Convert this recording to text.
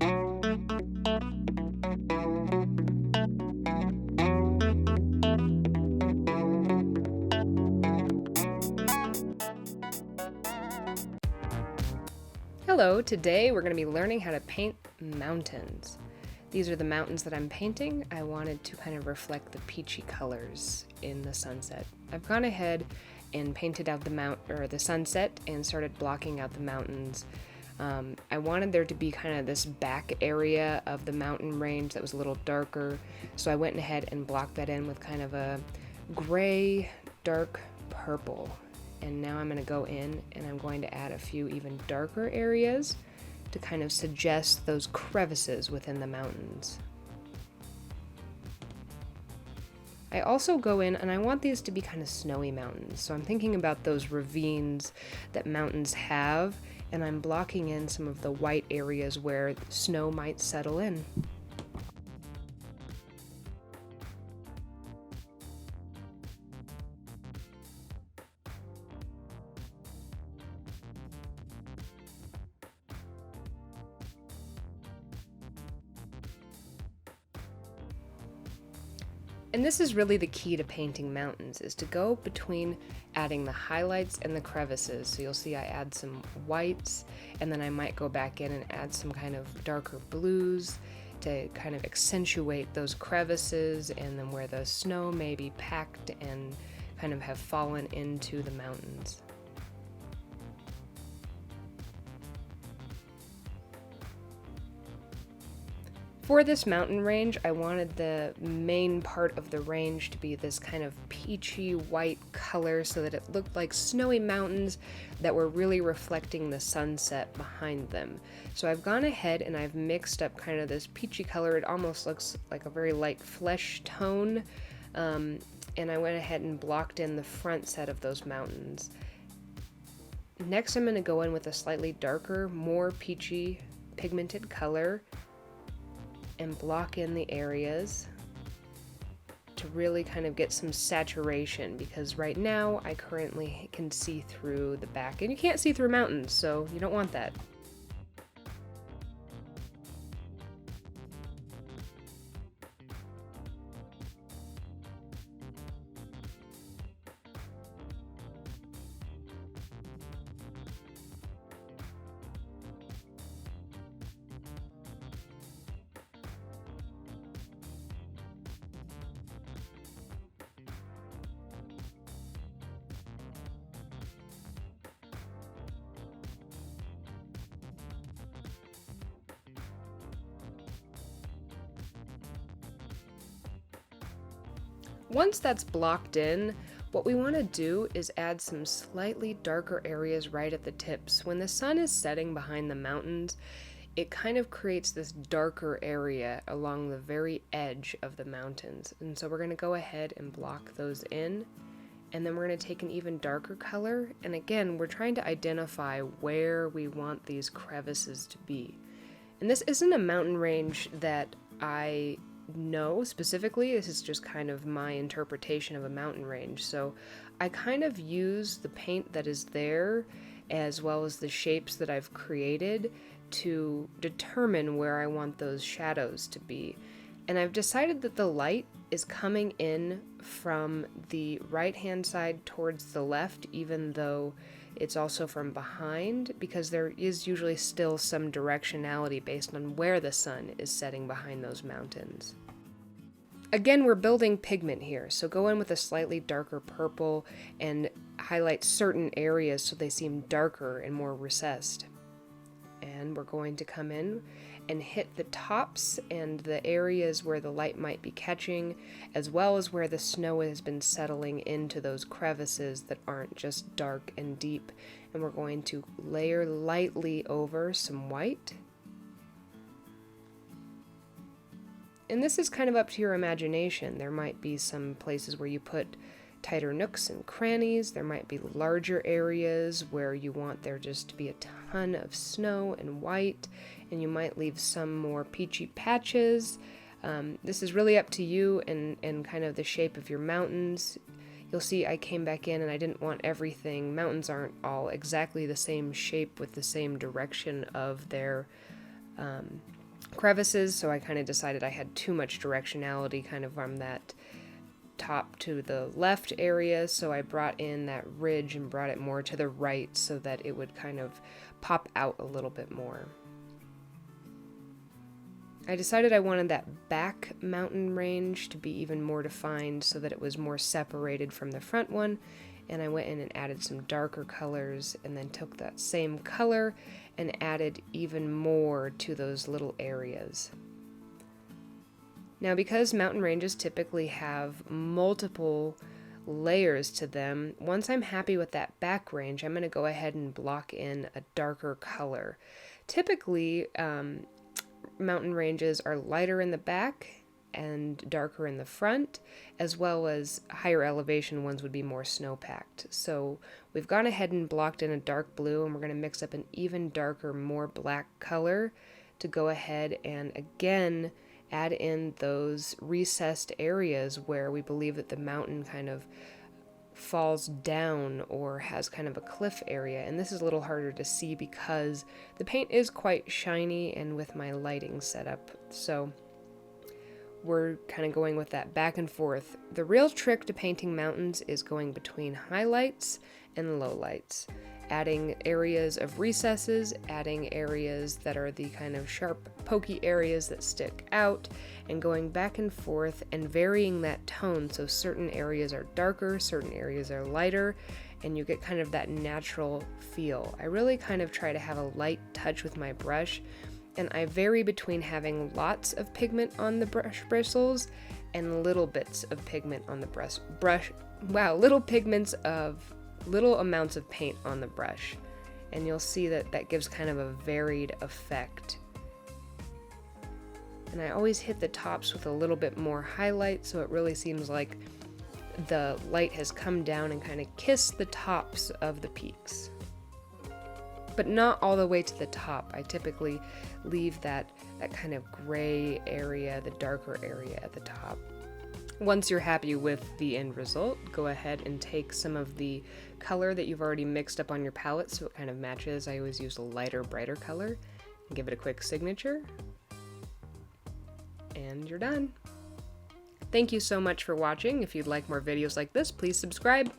Hello, today we're going to be learning how to paint mountains. These are the mountains that I'm painting. I wanted to kind of reflect the peachy colors in the sunset. I've gone ahead and painted out the sunset and started blocking out the mountains. I wanted there to be kind of this back area of the mountain range that was a little darker, so I went ahead and blocked that in with kind of a gray, dark purple. And now I'm going to go in and I'm going to add a few even darker areas to kind of suggest those crevices within the mountains. I also go in and I want these to be kind of snowy mountains. So I'm thinking about those ravines that mountains have, and I'm blocking in some of the white areas where snow might settle in. And this is really the key to painting mountains, is to go between adding the highlights and the crevices. So you'll see I add some whites, and then I might go back in and add some kind of darker blues to kind of accentuate those crevices, and then where the snow may be packed and kind of have fallen into the mountains. For this mountain range, I wanted the main part of the range to be this kind of peachy white color so that it looked like snowy mountains that were really reflecting the sunset behind them. So I've gone ahead and I've mixed up kind of this peachy color. It almost looks like a very light flesh tone. And I went ahead and blocked in the front set of those mountains. Next, I'm going to go in with a slightly darker, more peachy pigmented color and block in the areas to really kind of get some saturation, because right now I currently can see through the back, and you can't see through mountains, so you don't want that. Once that's blocked in, what we want to do is add some slightly darker areas right at the tips. When the sun is setting behind the mountains, it kind of creates this darker area along the very edge of the mountains. And so we're going to go ahead and block those in. And then we're going to take an even darker color. And again, we're trying to identify where we want these crevices to be. And this isn't a mountain range that I know specifically. This is just kind of my interpretation of a mountain range. So I kind of use the paint that is there as well as the shapes that I've created to determine where I want those shadows to be. And I've decided that the light is coming in from the right hand side towards the left, even though it's also from behind, because there is usually still some directionality based on where the sun is setting behind those mountains. Again, we're building pigment here, so go in with a slightly darker purple and highlight certain areas so they seem darker and more recessed. And we're going to come in and hit the tops and the areas where the light might be catching, as well as where the snow has been settling into those crevices that aren't just dark and deep. And we're going to layer lightly over some white. And this is kind of up to your imagination. There might be some places where you put tighter nooks and crannies. There might be larger areas where you want there just to be a ton of snow and white, and you might leave some more peachy patches. This is really up to you and kind of the shape of your mountains. You'll see I came back in and I didn't want everything. Mountains aren't all exactly the same shape with the same direction of their crevices, so I kind of decided I had too much directionality kind of from that top to the left area, so I brought in that ridge and brought it more to the right so that it would kind of pop out a little bit more. I decided I wanted that back mountain range to be even more defined so that it was more separated from the front one, and I went in and added some darker colors and then took that same color and added even more to those little areas. Now, because mountain ranges typically have multiple layers to them, once I'm happy with that back range, I'm going to go ahead and block in a darker color. Typically, mountain ranges are lighter in the back and darker in the front, as well as higher elevation ones would be more snow-packed. So we've gone ahead and blocked in a dark blue, and we're going to mix up an even darker, more black color to go ahead and again add in those recessed areas where we believe that the mountain kind of falls down or has kind of a cliff area. And this is a little harder to see because the paint is quite shiny and with my lighting setup. So we're kind of going with that back and forth. The real trick to painting mountains is going between highlights and lowlights. Adding areas of recesses, adding areas that are the kind of sharp, pokey areas that stick out, and going back and forth and varying that tone so certain areas are darker, certain areas are lighter, and you get kind of that natural feel. I really kind of try to have a light touch with my brush, and I vary between having lots of pigment on the brush bristles and little bits of pigment on the little amounts of paint on the brush, and you'll see that that gives kind of a varied effect. And I always hit the tops with a little bit more highlight so it really seems like the light has come down and kind of kissed the tops of the peaks. But not all the way to the top. I typically leave that kind of gray area, the darker area at the top. Once you're happy with the end result, go ahead and take some of the color that you've already mixed up on your palette so it kind of matches. I always use a lighter, brighter color. And give it a quick signature. And you're done. Thank you so much for watching. If you'd like more videos like this, please subscribe.